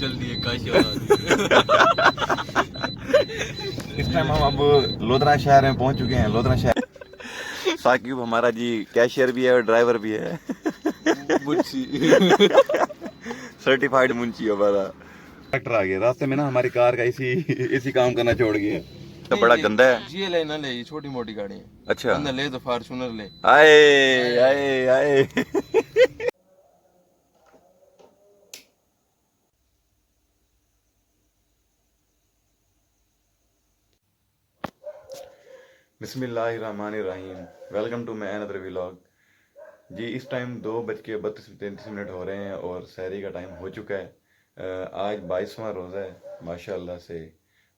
चल रही है काशी वाला। इस टाइम हम अब लोधरा शहर में पहुंच चुके हैं। लोधरा शहर साकिब हमारा जी कैशियर भी है और ड्राइवर भी है। मुंशी सर्टिफाइड मुंशी हमारा। ट्रैक्टर आ गया रास्ते में ना, हमारी कार का इसी काम करना छोड़ गया। तो बड़ा गंदा है ये ले ना ले, ये छोटी मोटी गाड़ी है। अच्छा अंदर ले तो फॉर्च्यूनर ले। आए आए आए। बिस्मिल्लाहिर्रहमानिर्रहीम। Welcome to my another vlog. जी इस टाइम 2:32 हो रहे हैं और सहरी का टाइम हो चुका है। आज 22वां रोज़ा है माशाल्लाह से,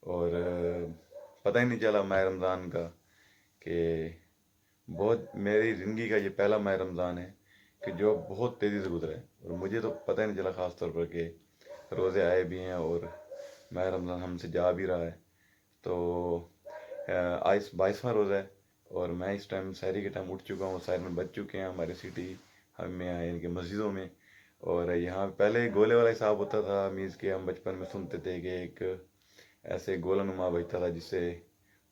और पता ही नहीं चला माह रमज़ान का कि बहुत मेरी ज़िंदगी का ये पहला माह रमज़ान है कि जो बहुत तेज़ी से गुजरा है, और मुझे तो पता ही नहीं चला ख़ास तौर पर कि रोज़े आए भी हैं और माह रमज़ान हमसे जा भी रहा है। तो आज 22वां रोज़ा है और मैं इस टाइम सहरी के टाइम उठ चुका हूँ। सहर में बज चुके हैं हमारे सिटी हमें यानी कि मस्जिदों में। और यहाँ पहले गोले वाला हिसाब होता था मीज़ के, हम बचपन में सुनते थे कि एक ऐसे गोला नुमा बजता था जिससे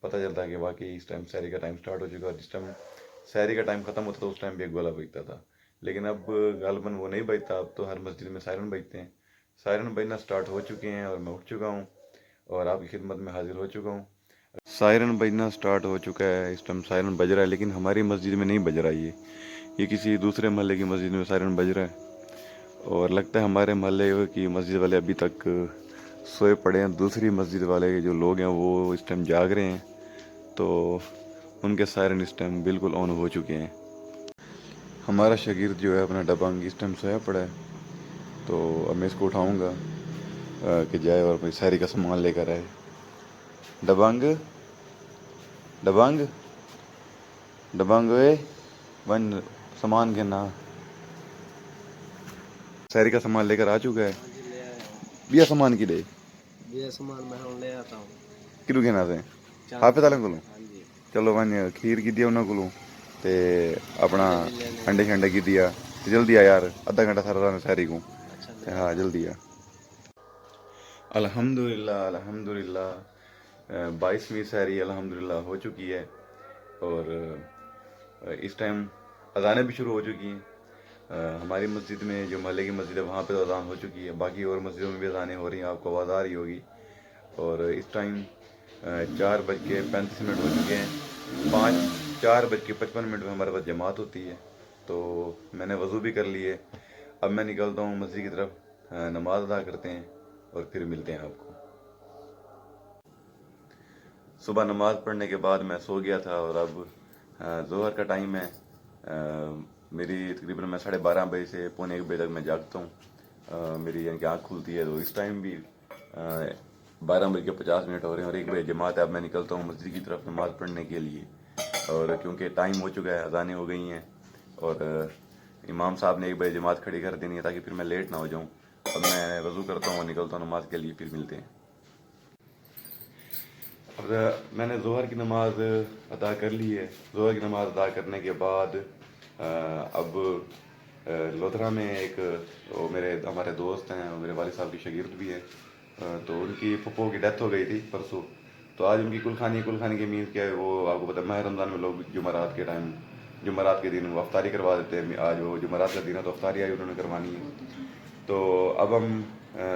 पता चलता कि वाकई इस टाइम सहरी का टाइम स्टार्ट हो चुका है। और जिस टाइम सहरी का टाइम ख़त्म होता था उस टाइम भी एक गोला बजता था, लेकिन अब गालबन वो नहीं बजता। अब तो हर मस्जिद में सायरन बजते हैं। सायरन बजना स्टार्ट हो चुके हैं और मैं उठ चुका हूँ और आपकी खिदमत में हाजिर हो चुका हूँ। सायरन बजना स्टार्ट हो चुका है, इस टाइम सायरन बज रहा है, लेकिन हमारी मस्जिद में नहीं बज रहा है। ये किसी दूसरे महल्ले की मस्जिद में सायरन बज रहा है और लगता है हमारे महल्ले की मस्जिद वाले अभी तक सोए पड़े हैं। दूसरी मस्जिद वाले जो लोग हैं वो इस टाइम जाग रहे हैं, तो उनके सायरन इस टाइम बिल्कुल ऑन हो चुके हैं। हमारा शागिर्द जो है अपना दबंग इस टाइम सोया पड़ा है, तो अब मैं इसको उठाऊँगा कि जाए और अपनी सहरी का सामान लेकर आए। दबंग दबंग दबंग वन सामान गिना। सहरी का सामान लेकर आ चुका है। बिया सामान की दे ये सामान मैं ले आता हूँ। किलू गिना से हाफिज आलम को चलो वन खीर की दिया उन्होंने को ते अपना अंडे शंडे की दिया। जल्दी आ यार, आधा घंटा सारा रहना सहरी को। हाँ जल्दी आ। अल्हम्दुलिल्लाह अल्हम्दुलिल्लाह 22वीं सहरी अल्हम्दुलिल्लाह हो चुकी है और इस टाइम अज़ानें भी शुरू हो चुकी हैं। हमारी मस्जिद में जो महल्ले की मस्जिद है वहाँ पे तो अज़ान हो चुकी है, बाकी और मस्जिदों में भी अज़ानें हो रही हैं, आपको आवाज़ आ रही होगी। और इस टाइम 4:35 हो चुके हैं। 4:55 में हमारे पास जमात होती है, तो मैंने वज़ू भी कर लिए। अब मैं निकलता हूँ मस्जिद की तरफ, नमाज अदा करते हैं और फिर मिलते हैं आपको। सुबह नमाज़ पढ़ने के बाद मैं सो गया था और अब ज़ोहर का टाइम है। मेरी तकरीबन मैं 12:30 बजे से पौने 1 बजे तक मैं जागता हूँ। मेरी यानी कि आँख खुलती है, तो इस टाइम भी 12:50 हो रहे हैं और 1 बजे जमात है। अब मैं निकलता हूँ मस्जिद की तरफ नमाज़ पढ़ने के लिए, और क्योंकि टाइम हो चुका है, अज़ानें हो गई हैं और इमाम साहब ने 1 बजे जमात खड़ी कर देनी है ताकि फिर मैं लेट ना हो जाऊँ। अब मैं वज़ू करता हूँ और निकलता हूँ नमाज़ के लिए, फिर मिलते हैं। अब मैंने ज़ोहर की नमाज़ अदा कर ली है। ज़ोहर की नमाज़ अदा करने के बाद अब लोधरा में एक वो हमारे दोस्त हैं, मेरे वालिद साहब की शागिर्द भी है, तो उनकी फुप्पो की डेथ हो गई थी परसों। तो आज उनकी कुलखानी के मील क्या है, वो आपको पता है माह रमज़ान में लोग जुमरात के दिन वो अफ्तारी करवा देते हैं। आज वो जुमरात का दिन है तो अफ्तारी आज उन्होंने करवानी है। तो अब हम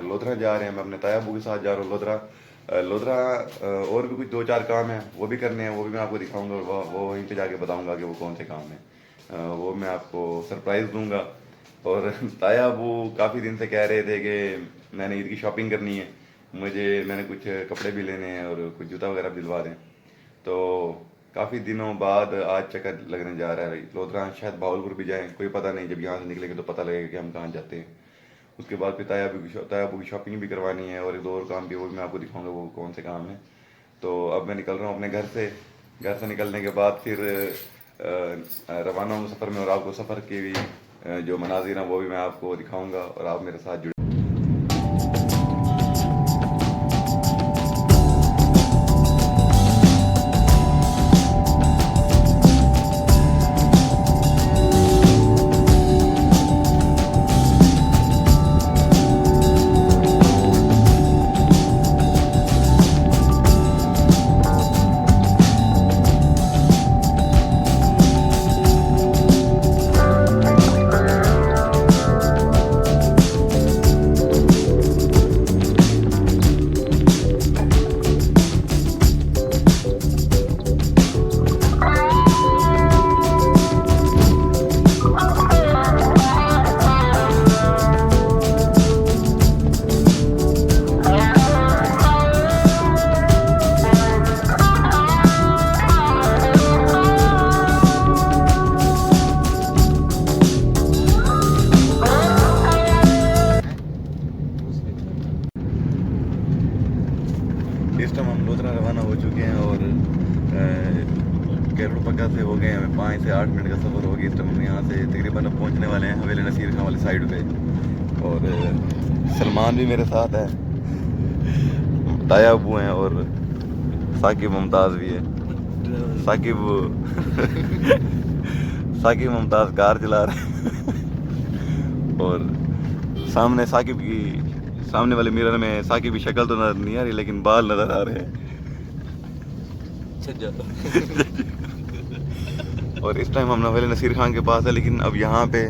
लोधरा जा रहे हैं। मैं अपने ताया अबू के साथ जा रहा हूँ लोधरा। और भी कुछ 2-4 काम हैं वो भी करने हैं, वो भी मैं आपको दिखाऊंगा। वो वहीं पे जाके बताऊंगा कि वो कौन से काम हैं। वो मैं आपको सरप्राइज़ दूंगा। और ताया अबू काफ़ी दिन से कह रहे थे कि मैंने ईद की शॉपिंग करनी है, मैंने कुछ कपड़े भी लेने हैं और कुछ जूता वगैरह भी दिलवा दें। तो काफ़ी दिनों बाद आज चक्कर लगने जा रहा है लोधरा। शायद भावलपुर भी जाएँ, कोई पता नहीं। जब यहाँ से निकलेंगे तो पता लगेगा कि हम कहाँ जाते हैं। उसके बाद फिर ताया अबू की शॉपिंग भी करवानी है और एक दो और काम भी, वो भी मैं आपको दिखाऊंगा वो कौन से काम हैं। तो अब मैं निकल रहा हूँ अपने घर से निकलने के बाद फिर रवाना हूँ सफ़र में, और आपको सफ़र की भी जो मनाजिर हैं वो भी मैं आपको दिखाऊंगा और आप मेरे साथ जुड़े। इस टाइम हम लोधरा रवाना हो चुके हैं और केरल पक्का से हो गए हमें 5 से 8 मिनट का सफ़र हो गया। इस टाइम हम यहाँ से तकरीबन अब पहुँचने वाले हैं हवेली नसीर खां वाली साइड पे। और सलमान भी मेरे साथ है, ताया अबू हैं और साकिब मुमताज़ भी है। साकिब मुमताज़ कार चला रहे हैं और सामने सामने वाले मिरर में साकिब की शक्ल तो नजर नहीं आ रही लेकिन बाल नजर आ रहे हैं। और इस टाइम हम हवेली नसीर खान के पास है, लेकिन अब यहाँ पे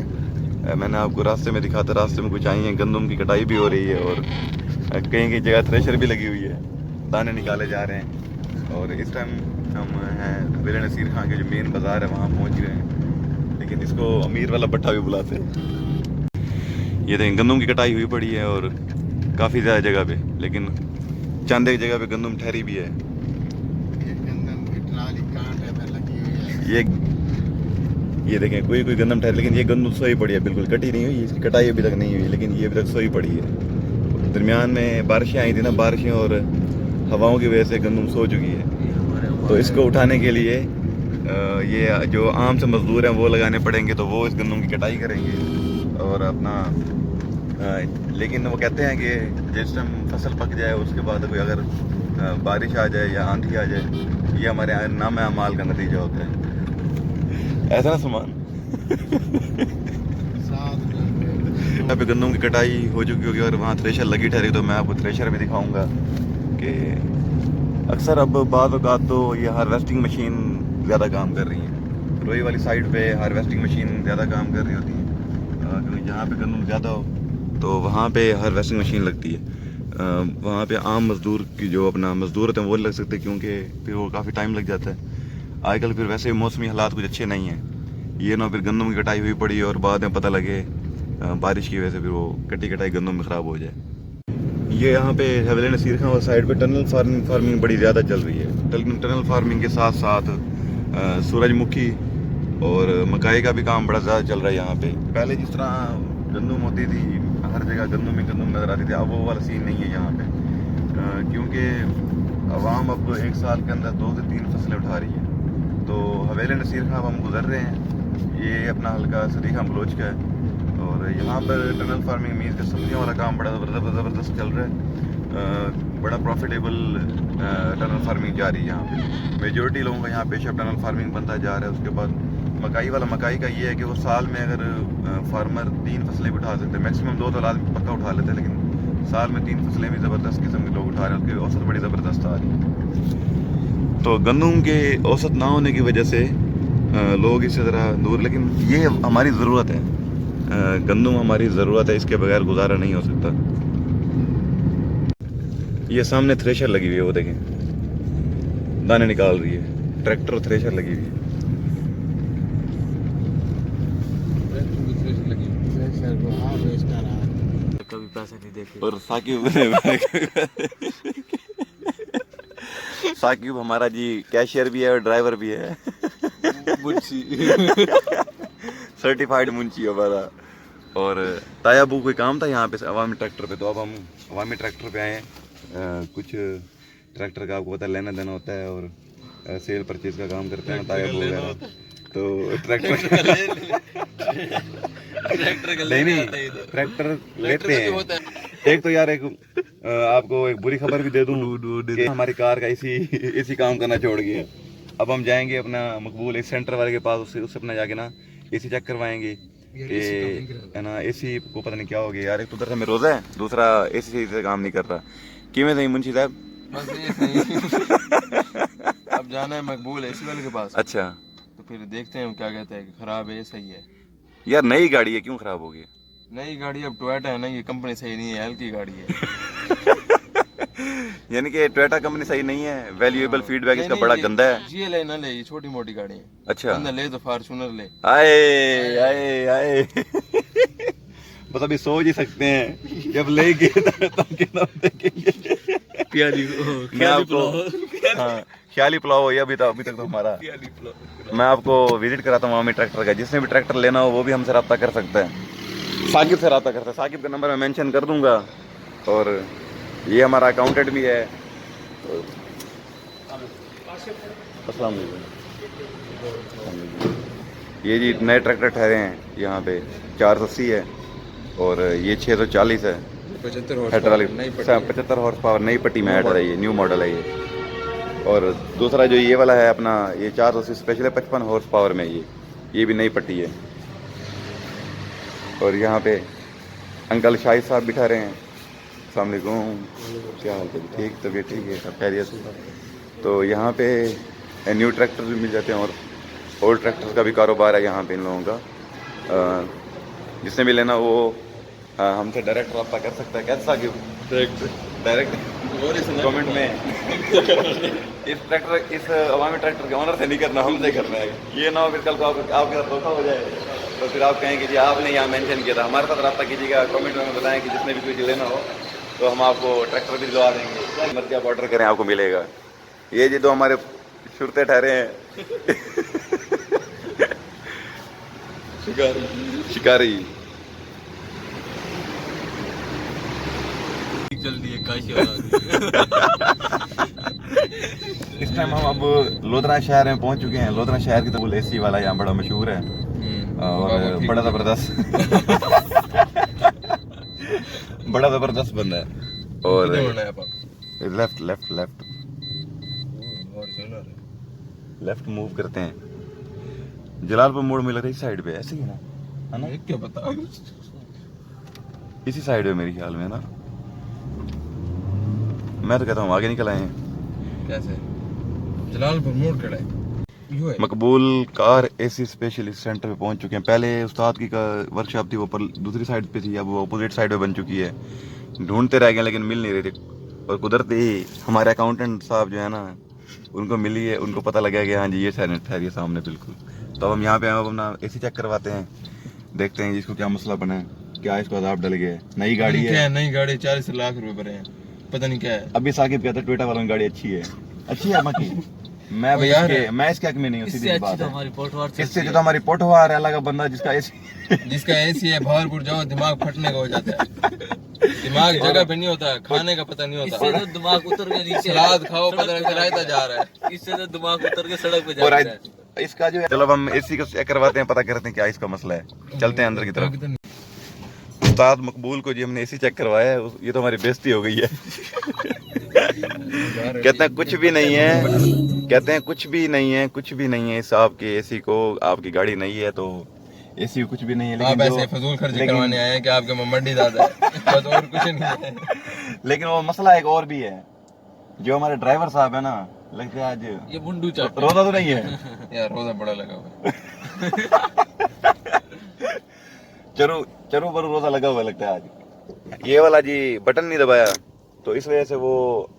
मैंने आपको रास्ते में दिखाता, रास्ते में कुछ आई हैं, गंदम की कटाई भी हो रही है और कहीं कहीं जगह थ्रेशर भी लगी हुई है, दाने निकाले जा रहे हैं। और इस टाइम हम हैं हवेली नसीर खान के जो मेन बाज़ार है वहाँ पहुँच गए हैं, लेकिन इसको अमीर वाला भट्टा भी बुलाते हैं। ये देखें गंदम की कटाई हुई पड़ी है और काफ़ी ज़्यादा जगह पे, लेकिन चंद एक जगह पे गंदम ठहरी भी है। ये देखें कोई गंदम ठहरी, लेकिन ये गंदम सोई पड़ी है, बिल्कुल कटी नहीं हुई, इसकी कटाई अभी तक नहीं हुई, लेकिन ये अभी तक सोई पड़ी है। दरमियान में बारिशें आई थी ना, बारिशें और हवाओं की वजह से गंदम सो चुकी है। तो इसको उठाने के लिए ये जो आम से मजदूर हैं वो लगाने पड़ेंगे, तो वो इस गंदम की कटाई करेंगे और अपना लेकिन वो कहते हैं कि जिस टाइम फसल पक जाए उसके बाद कोई अगर बारिश आ जाए या आंधी आ जाए, ये हमारे नाम अमाल का नतीजा होता है, ऐसा ना सामान। यहाँ पे गंदम की कटाई हो चुकी होगी और वहाँ थ्रेशर लगी ठहरी, तो मैं आपको थ्रेशर भी दिखाऊंगा कि अक्सर अब बाद औक़ात तो ये हार्वेस्टिंग मशीन ज़्यादा काम कर रही है। रोई वाली साइड पे हार्वेस्टिंग मशीन ज़्यादा काम कर रही होती है, क्योंकि जहाँ पे गंदम ज़्यादा हो तो वहाँ पे हार्वेस्टिंग मशीन लगती है। वहाँ पे आम मज़दूर की जो अपना मज़दूर होते हैं वो लग सकते हैं, क्योंकि फिर वो काफ़ी टाइम लग जाता है। आजकल फिर वैसे मौसमी हालात कुछ अच्छे नहीं हैं, ये ना फिर गंदम की कटाई हुई पड़ी और बाद में पता लगे बारिश की वजह से फिर वो कटाई गंदम में ख़राब हो जाए। ये यहाँ पे हवेली नसीर खां वाली साइड पे टनल फार्मिंग बड़ी ज़्यादा चल रही है। टनल फार्मिंग के साथ साथ सूरजमुखी और मकाई का भी काम बड़ा ज़्यादा चल रहा है यहाँ पे। पहले जिस तरह गंदम होती थी, हर जगह गंदम नज़र आती थी, अब वो वाला सीन नहीं है यहाँ पे, क्योंकि अवाम अब एक साल के अंदर 2 से 3 फसलें उठा रही है। तो हवेली नसीर खां हम गुजर रहे हैं, ये अपना हल्का सरीखा बलोच का है और यहाँ पर टनल फार्मिंग मीन्स के सब्जियों वाला काम बड़ा ज़बरदस्त चल रहा है। बड़ा प्रॉफिटेबल टनल फार्मिंग जा रही है यहाँ पे। मेजॉरिटी लोगों का यहाँ पेशा टनल फार्मिंग बनता जा रहा है। उसके बाद मकाई का ये है कि वो साल में अगर फार्मर 3 फसलें भी उठा सकते हैं, मैक्सिमम 2 तो आदमी पक्का उठा लेते हैं, लेकिन साल में 3 फसलें भी ज़बरदस्त किस्म के लोग उठा रहे हैं, उनकी औसत बड़ी ज़बरदस्त आ रही है। तो गंदम के औसत ना होने की वजह से लोग इसी तरह दूर, लेकिन ये हमारी ज़रूरत है, गंदम हमारी ज़रूरत है, इसके बगैर गुजारा नहीं हो सकता। ये सामने थ्रेशर लगी हुई है, वो देखें दाने निकाल रही है, ट्रैक्टर और थ्रेशर लगी हुई है। कभी पैसे नहीं देखे। और साकिब हमारा जी कैशियर भी है और ड्राइवर भी है, मुंशी सर्टिफाइड मुंशी हमारा। और तायाबू कोई काम था यहाँ पे अवामी ट्रैक्टर पे, तो अब हम अवामी ट्रैक्टर पे आए हैं। कुछ ट्रैक्टर का आपको पता लेना देना होता है और सेल परचेज का काम करते हैं तायाबू वगैरह, तो ट्रैक्टर नहीं ट्रैक्टर लेते हैं। एक तो यार आपको एक बुरी खबर भी दे दूं कि हमारी कार का इसी काम करना छोड़ गया। अब हम जाएंगे अपना मकबूल एक सेंटर वाले के पास, उससे अपना जाके ना एसी चेक करवाएंगे है ना। एसी को पता नहीं क्या हो गया यार, एक तो उधर हमें रोज़ा है, दूसरा एसी से काम नहीं कर रहा। किमें सही मुंशी साहब? अब जाना है मकबूल एसी वाले के पास। अच्छा, तो फिर देखते हैं क्या कहते हैं कि खराब है सही है। यार नई गाड़ी है, क्यों खराब होगी? नई गाड़ी अब टोयोटा है ना, ये कंपनी सही नहीं है, हल्की गाड़ी है। यानी कि टोयोटा कंपनी सही नहीं है, वैल्यूएबल फीडबैक इसका बड़ा गंदा है। ये ले ना ले, ये छोटी मोटी गाड़ी है। अच्छा, बंदा ले तो फॉर्च्यूनर ले। आए आए आए बस अभी सोच ही सकते हैं जब लेंगे तब देखेंगे। मैं आपको ख्याली पुलाव अभी तक तो हमारा। मैं आपको विजिट कराता हूँ मामी ट्रैक्टर का, जिसने भी ट्रैक्टर लेना हो वो भी हमसे रब्ता कर सकता है, साकिब से रब्ता करता है। साकिब का नंबर मैं मेंशन कर दूंगा और ये हमारा अकाउंटेंट भी है, तो अस्सलाम वालेकुम। ये जी नए ट्रैक्टर ठहरे हैं यहाँ पे, 480 है और ये 640 है। 75 हॉर्स पावर नई पट्टी में ऐड है, ये न्यू मॉडल है ये। और दूसरा जो ये वाला है अपना, ये 480 स्पेशल है, 55 हॉर्स पावर में ये भी नई पट्टी है। और यहाँ पे अंकल शाहिद साहब बिठा रहे हैं। अस्सलाम वालेकुम, क्या हाल है? ठीक, तबीयत ठीक है, सब खैरियत से। तो यहाँ पे न्यू ट्रैक्टर भी मिल जाते हैं और ओल्ड ट्रैक्टर का भी कारोबार है यहाँ पे इन लोगों का। जिसने भी लेना वो हमसे डायरेक्ट रब्ता कर सकता है। कैसा क्यों डायरेक्ट कमेंट में इस अवामी ट्रैक्टर के ऑनर से नहीं करना, हमसे करना है। ये ना हो फिर कल को आपके साथ धोखा हो जाए तो फिर आप कहेंगे जी आपने यहाँ मेंशन किया था। हमारे साथ रब्ता कीजिएगा, कमेंट में बताएं कि जिसने भी कुछ लेना हो तो हम आपको ट्रैक्टर भी दिलवा देंगे। मर्जी आप ऑर्डर करें, आपको मिलेगा। ये जी दो हमारे शुरते ठहरे हैं शिकारी। जल्दी है काशी इस टाइम हम अब लोधरा शहर में पहुंच चुके हैं। लोधरा शहर की तो एसी वाला यहाँ बड़ा मशहूर है और बड़ा जबरदस्त बड़ा जबरदस्त बंदा है। और left left left left move करते हैं। जलालपुर मोड़ में लग रहा है इस साइड पे, ऐसे ही ना है ना? क्या पता, इसी साइड पे मेरे ख्याल में ना। मैं तो कहता हूँ आगे निकल आए हैं। कैसे जलालपुर मोड़ खड़ा है? मकबूल कार एसी स्पेशलिस्ट सेंटर पे पहुंच चुके हैं। पहले उस्ताद की वर्कशॉप थी, वो पर दूसरी साइड पे थी, अब वो अपोजिट साइड पे बन चुकी है। ढूंढते रह गए लेकिन मिल नहीं रही थी। और कुदरती हमारे अकाउंटेंट साहब जो है ना, उनको मिली है, उनको पता लगा कि हाँ जी ये सैनिट है, ये सामने बिल्कुल। तो अब हम यहाँ पे अब अपना एसी चेक करवाते हैं, देखते हैं जिसको क्या मसला बना है, क्या इसको अदाब डल गया है। नई गाड़ी है, नई गाड़ी 40 लाख रुपए भरे हैं, पता नहीं क्या है। अभी साकिब कहता है टोयोटा वालों की गाड़ी अच्छी है, अच्छी है मकी। मैं इसके हक में नहीं हूँ, सीधी बात है। इससे जो तो हमारी पोटवार है, अलग बंदा जिसका एसी है बाहरपुर जाओ दिमाग फटने का हो जाता है। दिमाग जगह पे नहीं होता, खाने का पता नहीं होता। इससे तो दिमाग उतर के नीचे सलाद खाओ पता नहीं चलाता जा रहा है। इससे तो दिमाग उतर के सड़क पे जा रहा है। इसका जो है, चलो हम एसी को चेक करवाते हैं, पता करते हैं क्या इसका मसला है। चलते हैं अंदर की तरफ। उस्ताद मकबूल को जी हमने एसी चेक करवाया है, ये तो हमारी बेइज्जती हो गई है। कहते हैं कुछ भी नहीं है, कहते हैं कुछ भी नहीं है, कुछ भी नहीं है इस आपके एसी को, आपकी गाड़ी नहीं है तो एसी कुछ भी नहीं है। लेकिन आप ऐसे फजूल खर्ची करवाने आए हैं कि आपके मम्मडी दादा है, बस और कुछ नहीं है। लेकिन वो मसला एक और भी है, जो हमारे ड्राइवर साहब है ना, लगता है आज ये मुंडू चाट रोजा तो नहीं है यार, रोजा बड़ा लगा हुआ है। चरो पर रोजा लगा हुआ लगता है आज। ये वाला जी बटन नहीं दबाया तो इस वजह से वो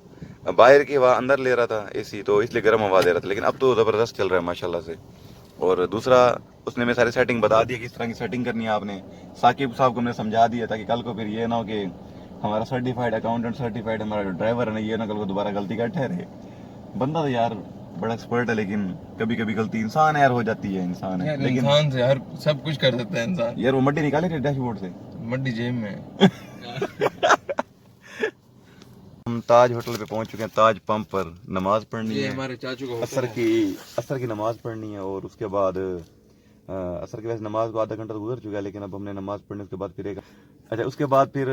बाहर की हवा अंदर ले रहा था एसी, तो इसलिए गर्म हवा दे रहा था। लेकिन अब तो जबरदस्त चल रहा है माशाल्लाह से। और दूसरा, उसने मैं सारी सेटिंग बता दी किस तरह की सेटिंग करनी है आपने। साकिब साहब को हमने समझा दिया ताकि कल को फिर ये ना हो कि हमारा सर्टिफाइड अकाउंटेंट, सर्टिफाइड हमारा जो ड्राइवर है ना, ये ना कल को दोबारा गलती का ठहरे। बंदा तो यार बड़ा एक्सपर्ट है, लेकिन कभी कभी गलती इंसान यार हो जाती है। इंसान है, लेकिन इंसान से हर सब कुछ कर सकता है इंसान। यार वो मड्डी निकाले थे डैशबोर्ड से, मड्डी जेब में। हम ताज होटल पे पहुंच चुके हैं। ताज पंप पर नमाज पढ़नी है, हमारे चाचू को असर की नमाज पढ़नी है। और उसके बाद असर की वैसे नमाज को आधा घंटा तो गुजर चुका है, लेकिन अब हमने नमाज पढ़ने उसके बाद फिर उसके बाद फिर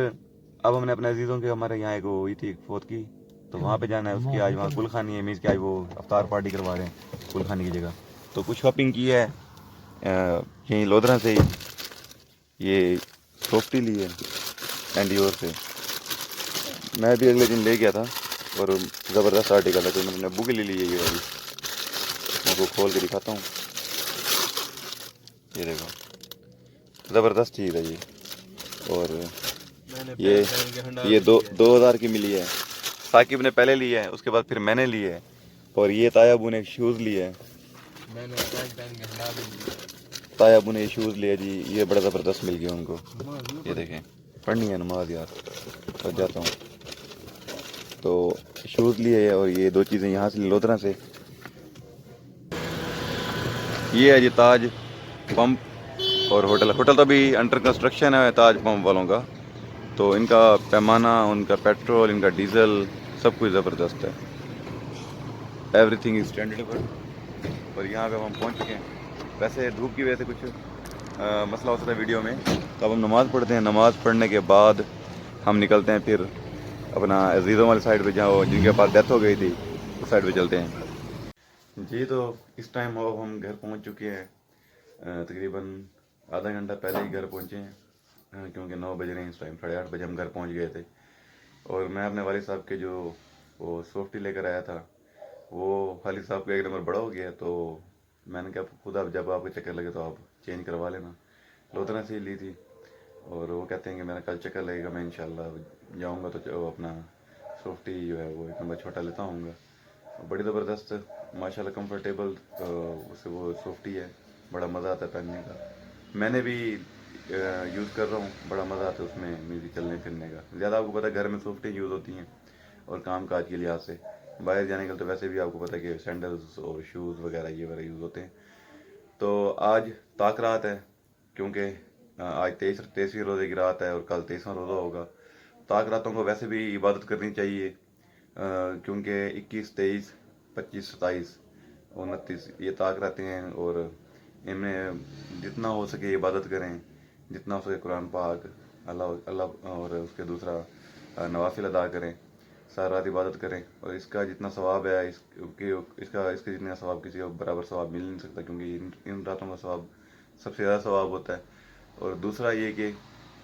अब हमने अपने अजीजों के, हमारे यहाँ एक हुई थी फोत की, तो वहाँ पे जाना है। उसकी आज वहाँ कुलखानी है, मीज़ की आज वो अफ्तार पार्टी करवा रहे हैं कुलखानी की जगह। तो कुछ शॉपिंग की है यहीं लोधरा से ही। ये सोफ्टी ली है एंडियोर से, मैं भी अगले दिन ले गया था और ज़बरदस्त आर्टिकल है, तो मैंने अब्बू के लिए ली है ये वाली। मैं आपको खोल के दिखाता हूँ, ये देखो ज़बरदस्त चीज़ है ये। और ये 2000 की मिली है। साकिब ने पहले ली है, उसके बाद फिर मैंने ली है। और ये तायाबू ने शूज़ लिए हैं, तायाबू ने शूज़ लिए जी, ये बड़ा ज़बरदस्त मिल गया उनको। ये देखें, पढ़नी है नमाज यार, तो जाता हूँ। तो शूज़ लिए है और ये दो चीज़ें यहाँ से लोधरा से। ये है जी ताज पंप और होटल तो अभी अंडर कंस्ट्रक्शन है ताज पंप वालों का। तो इनका पैमाना, उनका पेट्रोल, इनका डीजल सब कुछ ज़बरदस्त है। एवरीथिंग इज स्टैंडर्ड पर। और यहाँ पे हम पहुँच चुके हैं। वैसे धूप की वजह से कुछ मसला हो सकता है वीडियो में, तो अब हम नमाज़ पढ़ते हैं। नमाज़ पढ़ने के बाद हम निकलते हैं फिर अपना अजीज़ों वाली साइड पे, जहाँ जिनके पास डेथ हो गई थी उस साइड पे चलते हैं जी। तो इस टाइम अब हम घर पहुंच चुके हैं। तकरीबन आधा घंटा पहले ही घर पहुंचे हैं, क्योंकि 9 बज रहे हैं इस टाइम। 8:30 बजे हम घर पहुंच गए थे। और मैं अपने वालिद साहब के जो वो सोफ्टी लेकर आया था, वो वालिद साहब का 1 नंबर बड़ा हो गया। तो मैंने कहा खुद आप जब आपको चक्कर लगे तो आप चेंज करवा लेना। लोतना से ही ली थी। और वो कहते हैं कि मेरा कल चक्कर लगेगा, मैं इंशाल्लाह जाऊँगा तो अपना सोफ्टी जो है वो 1 नंबर छोटा लेता आऊँगा। बड़ी ज़बरदस्त माशाल्लाह कंफर्टेबल उसे वो सोफ्टी है, बड़ा मज़ा आता है पहनने का। मैंने भी यूज़ कर रहा हूँ, बड़ा मज़ा आता है उसमें मेरी चलने फिरने का। ज़्यादा आपको पता है घर में सोफ्टी यूज़ होती हैं, और काम काज के लिहाज से बाहर जाने के लिए तो वैसे भी आपको पता है कि सैंडल्स और शूज़ वगैरह ये वगैरह यूज़ होते हैं। तो आज ताक रात है, क्योंकि आज 23वीं रोज़े की रात है और कल 23वां रोज़ा होगा। ताक रातों को वैसे भी इबादत करनी चाहिए, क्योंकि 21, 23, 25, 27, 29 ये ताक रहते हैं। और इनमें जितना हो सके इबादत करें, जितना हो सके कुरान पाक अल्लाह अल्लाह और उसके दूसरा नवाफिल अदा करें, सारा रात इबादत करें। और इसका जितना सवाब है इसके जितना सवाब किसी को बराबर सवाब मिल नहीं सकता, क्योंकि इन रातों का सवाब सबसे ज़्यादा सवाब होता है। और दूसरा ये कि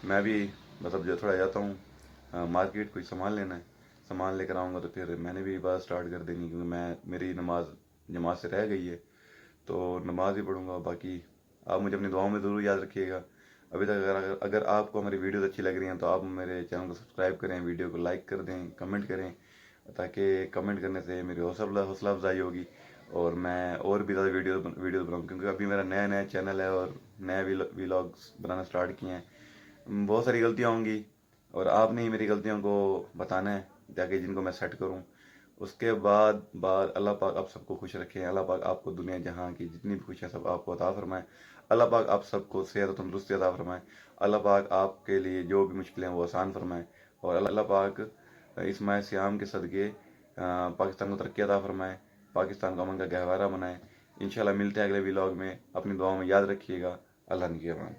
मैं भी मतलब जो थोड़ा जाता हूँ मार्केट, कुछ सामान लेना है, सामान लेकर आऊँगा तो फिर मैंने भी बात स्टार्ट कर देनी, क्योंकि मेरी नमाज जमात से रह गई है, तो नमाज ही पढ़ूँगा। बाकी आप मुझे अपनी दुआओं में ज़रूर याद रखिएगा। अभी तक अगर आपको हमारी वीडियोस अच्छी लग रही हैं तो आप मेरे चैनल को सब्सक्राइब करें, वीडियो को लाइक कर दें, कमेंट करें, ताकि कमेंट करने से मेरी हौसला अफजाई होगी और मैं और भी ज़्यादा वीडियोस बनाऊँ। क्योंकि अभी मेरा नया चैनल है और नए वीलॉग्स बनाना स्टार्ट किए हैं। बहुत सारी गलतियाँ होंगी और आपने ही मेरी गलतियों को बताना है, ताकि जिनको मैं सेट करूँ। उसके बाद अल्लाह पाक आप सबको खुश रखें। अल्लाह पाक आपको दुनिया जहाँ की जितनी भी खुशियाँ सब आपको अता फरमाए। अल्लाह पाक आप सबको सेहत और तंदुरुस्ती अता फरमाए। अल्लाह पाक आपके लिए जो भी मुश्किलें हैं वो आसान फरमाए। और अल्लाह पाक इस माह सियाम के सदक़े पाकिस्तान को तरक्की अता फरमाए, पाकिस्तान को अमन का गहवारा बनाए। इंशाल्लाह मिलते हैं अगले व्लॉग में। अपनी दुआओं में याद रखिएगा। अल्लाह निगहबान।